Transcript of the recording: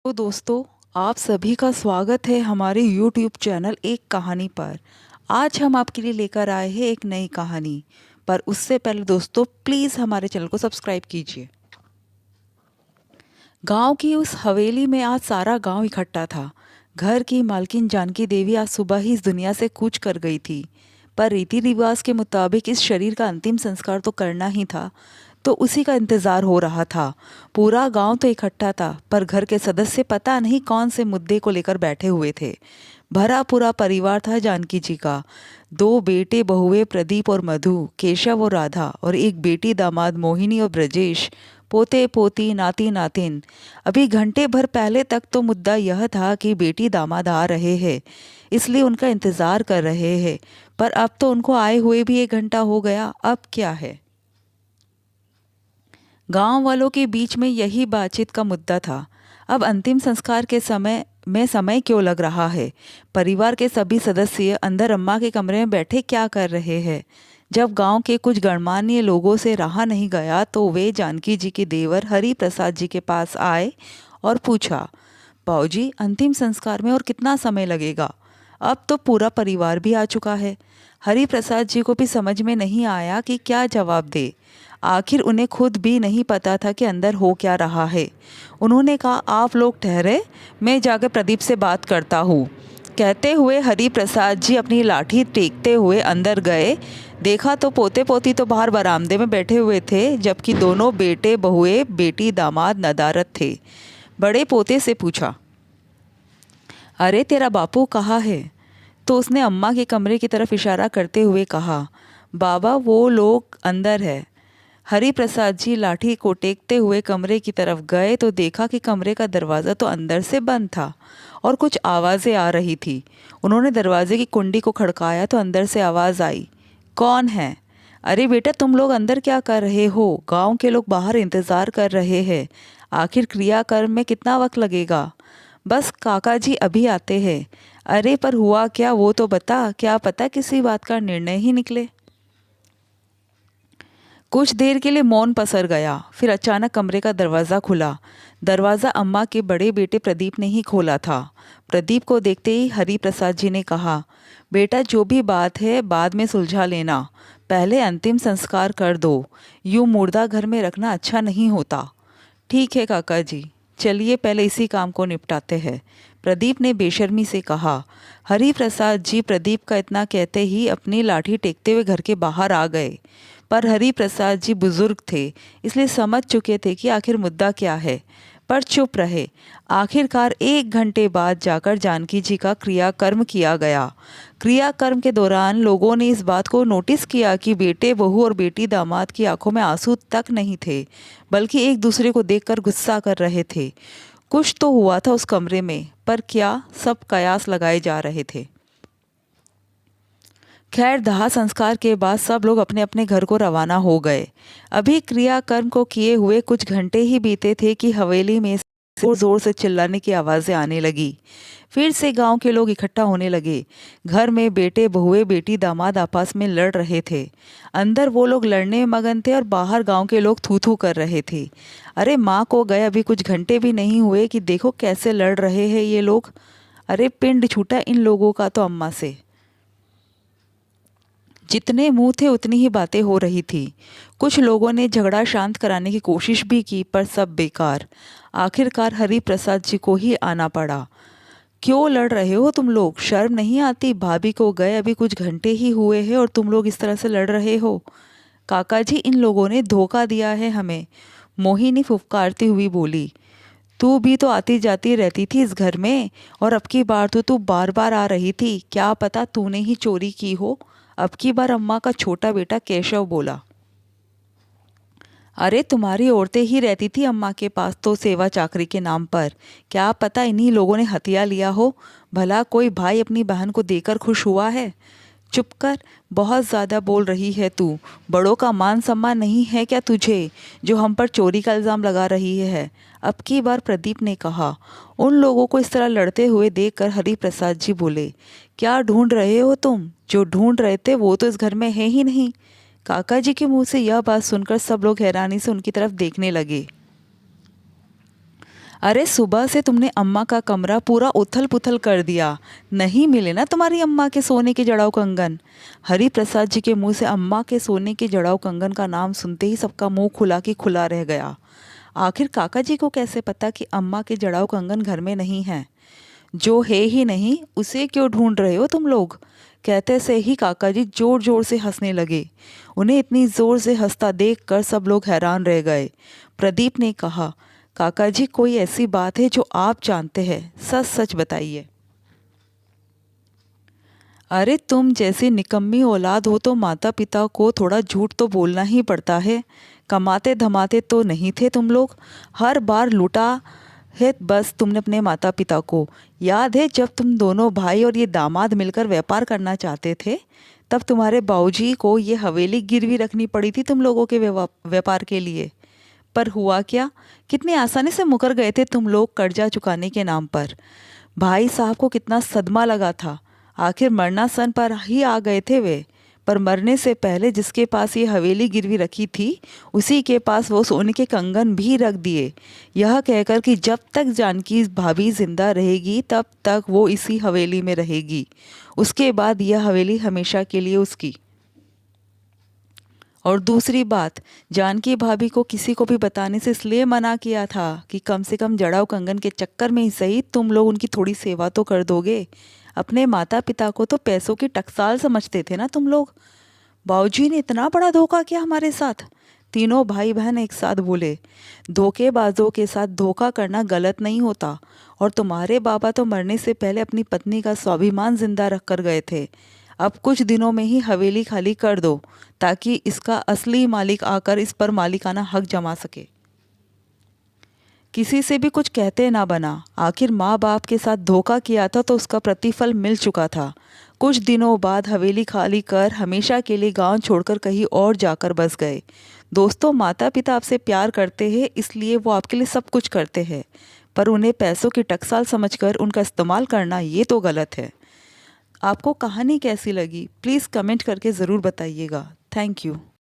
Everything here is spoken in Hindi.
तो दोस्तों, आप सभी का स्वागत है हमारे YouTube चैनल एक कहानी पर। आज हम आपके लिए लेकर आए हैं एक नई कहानी। पर उससे पहले दोस्तों, प्लीज़ हमारे चैनल को सब्सक्राइब कीजिए। गांव की उस हवेली में आज सारा गांव इकट्ठा था। घर की मालकिन जानकी देवी आज सुबह ही इस दुनिया से कूच कर गई थी। पर रीति रिवाज के मुताबिक इस शरीर का अंतिम संस्कार तो करना ही था, तो उसी का इंतजार हो रहा था। पूरा गांव तो इकट्ठा था, पर घर के सदस्य पता नहीं कौन से मुद्दे को लेकर बैठे हुए थे। भरा पूरा परिवार था जानकी जी का। दो बेटे बहुए प्रदीप और मधु, केशव और राधा, और एक बेटी दामाद मोहिनी और ब्रजेश, पोते पोती नाती नातिन। अभी घंटे भर पहले तक तो मुद्दा यह था कि बेटी दामाद आ रहे हैं, इसलिए उनका इंतजार कर रहे हैं। पर अब तो उनको आए हुए भी 1 घंटा हो गया। अब क्या है? गांव वालों के बीच में यही बातचीत का मुद्दा था। अब अंतिम संस्कार के समय क्यों लग रहा है? परिवार के सभी सदस्य अंदर अम्मा के कमरे में बैठे क्या कर रहे हैं? जब गांव के कुछ गणमान्य लोगों से रहा नहीं गया, तो वे जानकी जी के देवर हरि प्रसाद जी के पास आए और पूछा, बाबूजी, अंतिम संस्कार में और कितना समय लगेगा? अब तो पूरा परिवार भी आ चुका है। हरि प्रसाद जी को भी समझ में नहीं आया कि क्या जवाब दे। आखिर उन्हें खुद भी नहीं पता था कि अंदर हो क्या रहा है। उन्होंने कहा, आप लोग ठहरे, मैं जाकर प्रदीप से बात करता हूँ। कहते हुए हरि प्रसाद जी अपनी लाठी टेकते हुए अंदर गए। देखा तो पोते पोती तो बाहर बरामदे में बैठे हुए थे, जबकि दोनों बेटे बहुए बेटी दामाद नदारत थे। बड़े पोते से पूछा, अरे तेरा बापू कहाँ है? तो उसने अम्मा के कमरे की तरफ इशारा करते हुए कहा, बाबा वो लोग अंदर है। हरि प्रसाद जी लाठी को टेकते हुए कमरे की तरफ गए तो देखा कि कमरे का दरवाज़ा तो अंदर से बंद था और कुछ आवाज़ें आ रही थी। उन्होंने दरवाजे की कुंडी को खड़काया तो अंदर से आवाज़ आई, कौन है? अरे बेटा, तुम लोग अंदर क्या कर रहे हो? गांव के लोग बाहर इंतज़ार कर रहे हैं। आखिर क्रियाकर्म में कितना वक्त लगेगा? बस काका जी अभी आते हैं। अरे पर हुआ क्या वो तो बता, क्या पता किसी बात का निर्णय ही निकले। कुछ देर के लिए मौन पसर गया। फिर अचानक कमरे का दरवाज़ा खुला। दरवाज़ा अम्मा के बड़े बेटे प्रदीप ने ही खोला था। प्रदीप को देखते ही हरि प्रसाद जी ने कहा, बेटा जो भी बात है बाद में सुलझा लेना, पहले अंतिम संस्कार कर दो। यूँ मुर्दा घर में रखना अच्छा नहीं होता। ठीक है काका जी, चलिए पहले इसी काम को निपटाते हैं, प्रदीप ने बेशर्मी से कहा। हरि प्रसाद जी प्रदीप का इतना कहते ही अपनी लाठी टेकते हुए घर के बाहर आ गए। पर हरि प्रसाद जी बुजुर्ग थे, इसलिए समझ चुके थे कि आखिर मुद्दा क्या है, पर चुप रहे। आखिरकार 1 घंटे बाद जाकर जानकी जी का क्रियाकर्म किया गया। क्रियाकर्म के दौरान लोगों ने इस बात को नोटिस किया कि बेटे बहू और बेटी दामाद की आंखों में आंसू तक नहीं थे, बल्कि एक दूसरे को देखकर गुस्सा कर रहे थे। कुछ तो हुआ था उस कमरे में, पर क्या, सब कयास लगाए जा रहे थे। खैर, दाह संस्कार के बाद सब लोग अपने अपने घर को रवाना हो गए। अभी क्रियाकर्म को किए हुए कुछ घंटे ही बीते थे कि हवेली में जोर जोर से चिल्लाने की आवाज़ें आने लगी। फिर से गांव के लोग इकट्ठा होने लगे। घर में बेटे बहुए बेटी दामाद आपस में लड़ रहे थे। अंदर वो लोग लड़ने में मगन थे और बाहर गांव के लोग थू थू कर रहे थे। अरे माँ को गए अभी कुछ घंटे भी नहीं हुए कि देखो कैसे लड़ रहे हैं ये लोग। अरे पिंड छूटा इन लोगों का तो अम्मा से। जितने मुंह थे उतनी ही बातें हो रही थी। कुछ लोगों ने झगड़ा शांत कराने की कोशिश भी की, पर सब बेकार। आखिरकार हरि प्रसाद जी को ही आना पड़ा। क्यों लड़ रहे हो तुम लोग? शर्म नहीं आती? भाभी को गए अभी कुछ घंटे ही हुए हैं और तुम लोग इस तरह से लड़ रहे हो। काका जी, इन लोगों ने धोखा दिया है हमें, मोहिनी फुफकारती हुई बोली। तू भी तो आती जाती रहती थी इस घर में, और अब की बार तो तू बार बार आ रही थी, क्या पता तूने ही चोरी की हो। अब की बार अम्मा का छोटा बेटा केशव बोला। अरे तुम्हारी औरतें ही रहती थी अम्मा के पास तो सेवा चाकरी के नाम पर, क्या पता इन्हीं लोगों ने हथिया लिया हो। भला कोई भाई अपनी बहन को देकर खुश हुआ है? चुप कर, बहुत ज़्यादा बोल रही है तू। बड़ों का मान सम्मान नहीं है क्या तुझे, जो हम पर चोरी का इल्ज़ाम लगा रही है? अब की बार प्रदीप ने कहा। उन लोगों को इस तरह लड़ते हुए देखकर हरि प्रसाद जी बोले, क्या ढूंढ रहे हो तुम? जो ढूंढ रहे थे वो तो इस घर में है ही नहीं। काका जी के मुंह से यह बात सुनकर सब लोग हैरानी से उनकी तरफ देखने लगे। अरे सुबह से तुमने अम्मा का कमरा पूरा उथल पुथल कर दिया। नहीं मिले ना तुम्हारी अम्मा के सोने के जड़ाऊ कंगन। हरि प्रसाद जी के मुंह से अम्मा के सोने के जड़ाऊ कंगन का नाम सुनते ही सबका मुंह खुला की खुला रह गया। आखिर काका जी को कैसे पता कि अम्मा के जड़ाऊ कंगन घर में नहीं है? जो है ही नहीं उसे क्यों ढूंढ रहे हो तुम लोग? कहते से ही काका जी जोर जोर से हंसने लगे। उन्हें इतनी जोर से हंसता देखकर सब लोग हैरान रह गए। प्रदीप ने कहा, काका जी कोई ऐसी बात है जो आप जानते हैं, सच सच बताइए। अरे तुम जैसी निकम्मी औलाद हो तो माता पिता को थोड़ा झूठ तो बोलना ही पड़ता है। कमाते धमाते तो नहीं थे तुम लोग, हर बार लूटा है बस तुमने अपने माता पिता को। याद है जब तुम दोनों भाई और ये दामाद मिलकर व्यापार करना चाहते थे, तब तुम्हारे बाबूजी को ये हवेली गिरवी रखनी पड़ी थी तुम लोगों के व्यापार के लिए। पर हुआ क्या? कितनी आसानी से मुकर गए थे तुम लोग कर्जा चुकाने के नाम पर। भाई साहब को कितना सदमा लगा था। आखिर मरना सन पर ही आ गए थे वे। पर मरने से पहले जिसके पास ये हवेली गिरवी रखी थी, उसी के पास वो सोने के कंगन भी रख दिए, यह कहकर कि जब तक जानकी भाभी जिंदा रहेगी तब तक वो इसी हवेली में रहेगी। उसके बाद यह हवेली हमेशा के लिए उसकी। और दूसरी बात, जानकी भाभी को किसी को भी बताने से इसलिए मना किया था कि कम से कम जड़ाऊ कंगन के चक्कर में ही सही तुम लोग उनकी थोड़ी सेवा तो कर दोगे। अपने माता पिता को तो पैसों की टकसाल समझते थे ना तुम लोग। बाबूजी ने इतना बड़ा धोखा किया हमारे साथ। तीनों भाई बहन एक साथ बोले। धोखेबाजों के साथ धोखा करना गलत नहीं होता। और तुम्हारे बाबा तो मरने से पहले अपनी पत्नी का स्वाभिमान जिंदा रख कर गए थे। अब कुछ दिनों में ही हवेली खाली कर दो, ताकि इसका असली मालिक आकर इस पर मालिकाना हक जमा सके। किसी से भी कुछ कहते ना बना। आखिर माँ बाप के साथ धोखा किया था तो उसका प्रतिफल मिल चुका था। कुछ दिनों बाद हवेली खाली कर हमेशा के लिए गांव छोड़कर कहीं और जाकर बस गए। दोस्तों, माता पिता आपसे प्यार करते हैं इसलिए वो आपके लिए सब कुछ करते हैं, पर उन्हें पैसों की टकसाल समझकर उनका इस्तेमाल करना ये तो गलत है। आपको कहानी कैसी लगी प्लीज़ कमेंट करके ज़रूर बताइएगा। Thank you.